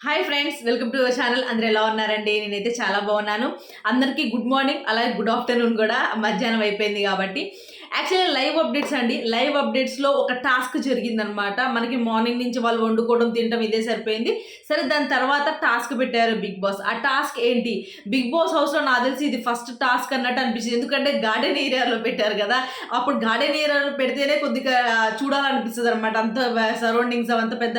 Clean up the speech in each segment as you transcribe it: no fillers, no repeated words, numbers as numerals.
Hi friends, welcome to our channel. అందరూ ఎలా ఉన్నారండి? నేనైతే చాలా బాగున్నాను. అందరికీ గుడ్ మార్నింగ్, అలాగే గుడ్ ఆఫ్టర్నూన్ కూడా. మధ్యాహ్నం అయిపోయింది కాబట్టి యాక్చువల్లీ లైవ్ అప్డేట్స్ అండి. లైవ్ అప్డేట్స్లో ఒక టాస్క్ జరిగిందనమాట. మనకి మార్నింగ్ నుంచి వాళ్ళు వండుకోవడం తినడం ఇదే సరిపోయింది. సరే, దాని తర్వాత టాస్క్ పెట్టారు బిగ్ బాస్. ఆ టాస్క్ ఏంటి? బిగ్ బాస్ హౌస్లో నాకు తెలిసి ఇది ఫస్ట్ టాస్క్ అన్నట్టు అనిపించింది. ఎందుకంటే గార్డెన్ ఏరియాలో పెట్టారు కదా. అప్పుడు గార్డెన్ ఏరియాలో పెడితేనే కొద్దిగా చూడాలనిపిస్తుంది అనమాట. అంత సరౌండింగ్స్ అంత పెద్ద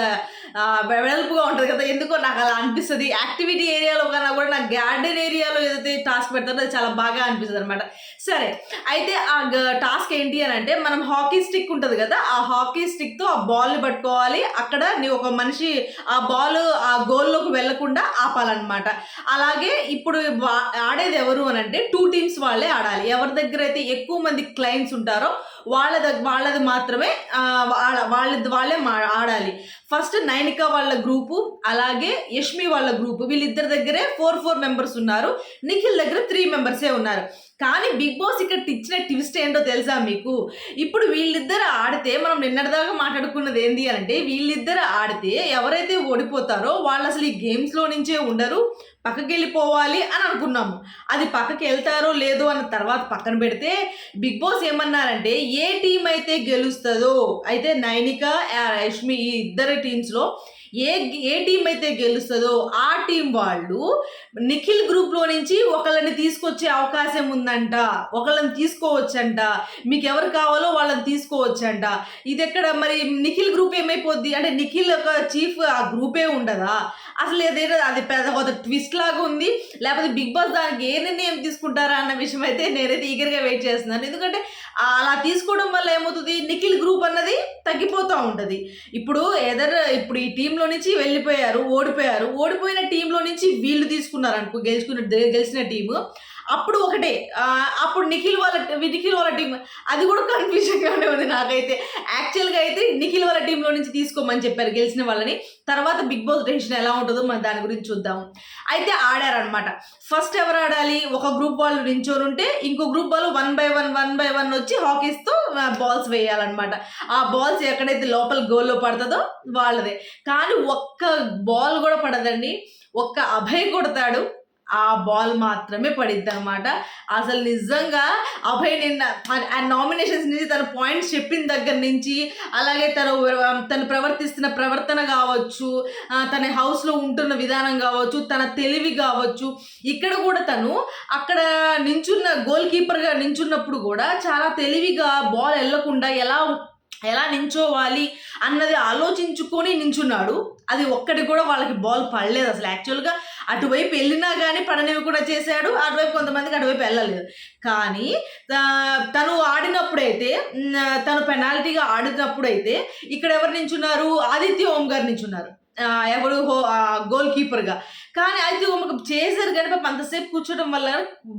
వెడల్పుగా ఉంటుంది కదా. ఎందుకో నాకు అలా అనిపిస్తుంది. యాక్టివిటీ ఏరియాలో కన్నా కూడా నాకు గార్డెన్ ఏరియాలో ఏదైతే టాస్క్ పెడతారో అది చాలా బాగా అనిపిస్తుంది అనమాట. సరే, అయితే ఆ టాస్క్ ఏంటి అని అంటే, మనం హాకీ స్టిక్ ఉంటుంది కదా, ఆ హాకీ స్టిక్తో ఆ బాల్ని పట్టుకోవాలి. అక్కడ నీ ఒక మనిషి ఆ బాల్ ఆ గోల్లోకి వెళ్లకుండా ఆపాలన్నమాట. అలాగే ఇప్పుడు ఆడేది ఎవరు అని అంటే 2 టీమ్స్ వాళ్ళే ఆడాలి. ఎవరి దగ్గర అయితే ఎక్కువ మంది క్లయింట్స్ ఉంటారో వాళ్ళది మాత్రమే వాళ్ళే ఆడాలి. ఫస్ట్ నైనిక వాళ్ళ గ్రూపు, అలాగే యష్మి వాళ్ళ గ్రూపు, వీళ్ళిద్దరి దగ్గరే 4 మెంబర్స్ ఉన్నారు. నిఖిల్ దగ్గర 3 మెంబర్సే ఉన్నారు. కానీ బిగ్ బాస్ ఇక్కడ ఇచ్చిన ట్విస్ట్ ఏంటో తెలుసా మీకు? ఇప్పుడు వీళ్ళిద్దరు ఆడితే, మనం నిన్నటిదాకా మాట్లాడుకున్నది ఏంటి అంటే, వీళ్ళిద్దరు ఆడితే ఎవరైతే ఓడిపోతారో వాళ్ళు అసలు ఈ గేమ్స్లో నుంచే ఉండరు, పక్కకి వెళ్ళిపోవాలి అని అనుకున్నాము. అది పక్కకి వెళ్తారో లేదో అన్న తర్వాత పక్కన పెడితే, బిగ్ బాస్ ఏమన్నారంటే, ఏ టీం అయితే గెలుస్తుందో, అయితే నైనిక యష్మి ఈ ఇద్దరు టీమ్స్లో ఏ టీం అయితే గెలుస్తుందో ఆ టీం వాళ్ళు నిఖిల్ గ్రూప్లో నుంచి ఒకళ్ళని తీసుకొచ్చే అవకాశం ఉందంట. ఒకళ్ళని తీసుకోవచ్చంట. మీకు ఎవరు కావాలో వాళ్ళని తీసుకోవచ్చంట. ఇది ఎక్కడ మరి నిఖిల్ గ్రూప్ ఏమైపోద్ది అంటే, నిఖిల్ ఒక చీఫ్ ఆ గ్రూపే ఉండదా? అసలు ఏదైనా అది పెద్ద ఒక ట్విస్ట్ లాగా ఉంది. లేకపోతే బిగ్ బాస్ దానికి ఏ నిర్ణయం తీసుకుంటారా అన్న విషయం అయితే నేనైతే ఈగర్గా వెయిట్ చేస్తున్నాను. ఎందుకంటే అలా తీసుకోవడం వల్ల ఏమవుతుంది, నిఖిల్ గ్రూప్ అన్నది తగ్గిపోతూ ఉంటుంది. ఇప్పుడు ఈ టీంలో నుంచి వెళ్ళిపోయారు, ఓడిపోయిన టీంలో నుంచి వీళ్ళు తీసుకున్నారు అనుకో, గెలిచిన టీము. అప్పుడు ఒకటే, అప్పుడు నిఖిల్ వాళ్ళ టీం, అది కూడా కన్ఫ్యూజన్గానే ఉంది నాకైతే. యాక్చువల్గా అయితే నిఖిల్ వాళ్ళ టీంలో నుంచి తీసుకోమని చెప్పారు గెలిచిన వాళ్ళని. తర్వాత బిగ్ బాస్ డెసిషన్ ఎలా ఉంటుందో మనం దాని గురించి చూద్దాము. అయితే ఆడారనమాట. ఫస్ట్ ఎవరు ఆడాలి? ఒక గ్రూప్ వాళ్ళు నించొని ఉంటే ఇంకో గ్రూప్ వాళ్ళు 1 by 1 వచ్చి హాకీస్తో బాల్స్ వేయాలన్నమాట. ఆ బాల్స్ ఎక్కడైతే లోపల గోల్లో పడుతుందో వాళ్ళదే. కానీ ఒక్క బాల్ కూడా పడదండి. ఒక్క అభయ్ కొడతాడు, ఆ బాల్ మాత్రమే పడిద్ది అనమాట. అసలు నిజంగా అభయ్ నిన్న ఆ నామినేషన్స్ నుంచి తన పాయింట్స్ చెప్పిన దగ్గర నుంచి, అలాగే తను ప్రవర్తిస్తున్న ప్రవర్తన కావచ్చు, తన హౌస్లో ఉంటున్న విధానం కావచ్చు, తన తెలివి కావచ్చు, ఇక్కడ కూడా తను అక్కడ గోల్ కీపర్గా నించున్నప్పుడు కూడా చాలా తెలివిగా బాల్ వెళ్ళకుండా ఎలా నించోవాలి అన్నది ఆలోచించుకొని నించున్నాడు. అది ఒక్కటి కూడా వాళ్ళకి బాల్ పడలేదు అసలు. యాక్చువల్గా అటువైపు వెళ్ళినా కానీ పడనివ్వకుండా చేశాడు. అటువైపు కొంతమందికి అటువైపు వెళ్ళలేదు. కానీ తను ఆడినప్పుడైతే, తను పెనాల్టీగా ఆడినప్పుడైతే ఇక్కడ ఎవరు నించున్నారు? ఆదిత్య ఓం గారు నించున్నారు. ఎవరు గోల్ కీపర్గా. కానీ ఆదిత్య ఓం చేశారు కానీ అంతసేపు కూర్చోవడం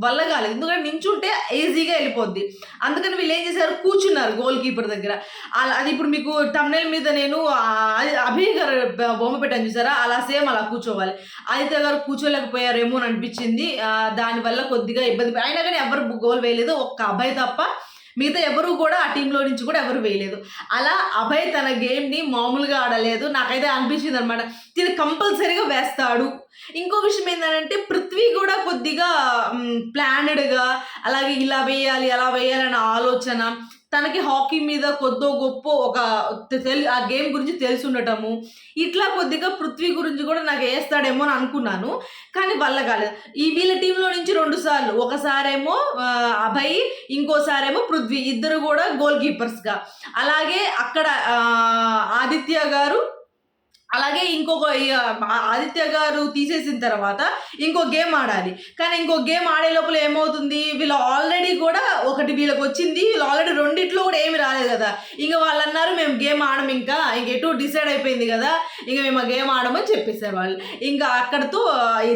వల్ల కాలేదు. ఎందుకంటే నించుంటే ఈజీగా వెళ్ళిపోద్ది. అందుకని వీళ్ళు ఏం చేశారు, కూర్చున్నారు గోల్ కీపర్ దగ్గర. అది ఇప్పుడు మీకు తమ్నైల్ మీద నేను అభయ్ గారు బొమ్మ పెట్టాను చూసారా, అలా సేమ్ అలా కూర్చోవాలి. ఆదిత్య గారు కూర్చోలేకపోయారేమో అని అనిపించింది. దానివల్ల కొద్దిగా ఇబ్బంది. అయినా కానీ ఎవరు గోల్ వేయలేదు, ఒక్క అభయ్ తప్ప. మిగతా ఎవరు కూడా ఆ టీంలో నుంచి కూడా ఎవరు వేయలేదు. అలా అభయ్ తన గేమ్ని మామూలుగా ఆడలేదు. నాకైతే అనిపించింది అనమాట, తిని కంపల్సరీగా వేస్తాడు. ఇంకో విషయం ఏంటంటే, పృథ్వీ కూడా కొద్దిగా ప్లానెడ్గా, అలాగే ఇలా వేయాలి అలా వేయాలన్న ఆలోచన, తనకి హాకీ మీద కొద్దో గొప్ప ఒక ఆ గేమ్ గురించి తెలిసి ఉండటము, ఇట్లా కొద్దిగా పృథ్వీ గురించి కూడా నాకు వేస్తాడేమో అని అనుకున్నాను. కానీ వల్ల కాలేదు. వీళ్ళ టీంలో నుంచి 2 సార్లు, ఒకసారేమో అభయ్, ఇంకోసారేమో పృథ్వీ, ఇద్దరు కూడా గోల్ కీపర్స్గా. అలాగే అక్కడ ఆదిత్య గారు, అలాగే ఇంకొక ఆదిత్య గారు తీసేసిన తర్వాత ఇంకో గేమ్ ఆడాలి. కానీ ఇంకో గేమ్ ఆడే లోపల ఏమవుతుంది, వీళ్ళు ఆల్రెడీ కూడా ఒకటి వీళ్ళకి వచ్చింది, వీళ్ళు ఆల్రెడీ రెండిట్లో కూడా ఏమి రాలేదు కదా. ఇంకా వాళ్ళు అన్నారు, మేము గేమ్ ఆడము, ఇంకా ఎటు డిసైడ్ అయిపోయింది కదా, ఇంకా మేము ఆ గేమ్ ఆడమని చెప్పేశారు వాళ్ళు. ఇంకా అక్కడతో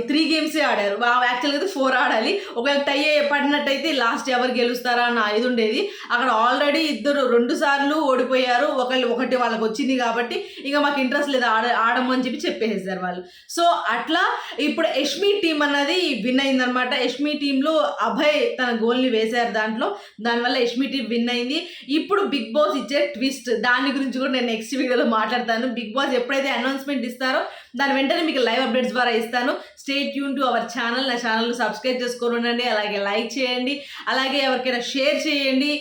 3 గేమ్సే ఆడారు. యాక్చువల్గా అయితే 4 ఆడాలి. ఒకవేళ టై పడినట్టయితే లాస్ట్ ఎవరు గెలుస్తారా అన్న ఇది ఉండేది. అక్కడ ఆల్రెడీ ఇద్దరు 2 సార్లు ఓడిపోయారు. ఒకటి వాళ్ళకి వచ్చింది కాబట్టి ఇంకా మాకు ఇంట్రెస్ట్ లేదు ఆడమని చెప్పేసారు వాళ్ళు. సో అట్లా ఇప్పుడు యష్మి టీం అన్నది విన్ అయిందనమాట. యష్మి టీంలో అభయ్ తన గోల్ని వేశారు దానివల్ల యష్మి టీం విన్ అయింది. ఇప్పుడు బిగ్ బాస్ ఇచ్చే ట్విస్ట్, దాని గురించి కూడా నేను నెక్స్ట్ వీడియోలో మాట్లాడతాను. బిగ్ బాస్ ఎప్పుడైతే అనౌన్స్మెంట్ ఇస్తారో దాని వెంటనే మీకు లైవ్ అప్డేట్స్ ద్వారా ఇస్తాను. Stay tune to our channel. నా ఛానల్ సబ్స్క్రైబ్ చేసుకొని ఉండండి, అలాగే లైక్ చేయండి, అలాగే ఎవరికైనా షేర్ చేయండి.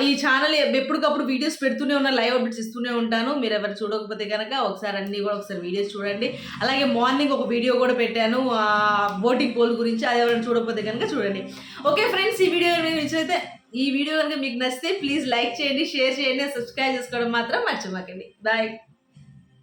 ఈ ఛానల్ ఎప్పటికప్పుడు వీడియోస్ పెడుతూనే ఉన్నా, లైవ్ అప్డేట్స్ ఇస్తూనే ఉంటాను. మీరు ఎవరు చూడకపోతే కనుక ఒకసారి అన్నీ కూడా ఒకసారి వీడియోస్ చూడండి. అలాగే మార్నింగ్ ఒక వీడియో కూడా పెట్టాను ఓటింగ్ పోల్ గురించి, అది ఎవరైనా చూడకపోతే కనుక చూడండి. ఓకే ఫ్రెండ్స్, ఈ వీడియో కనుక మీకు నచ్చితే ప్లీజ్ లైక్ చేయండి, షేర్ చేయండి, సబ్స్క్రైబ్ చేసుకోవడం మాత్రం మర్చిపోకండి. బాయ్.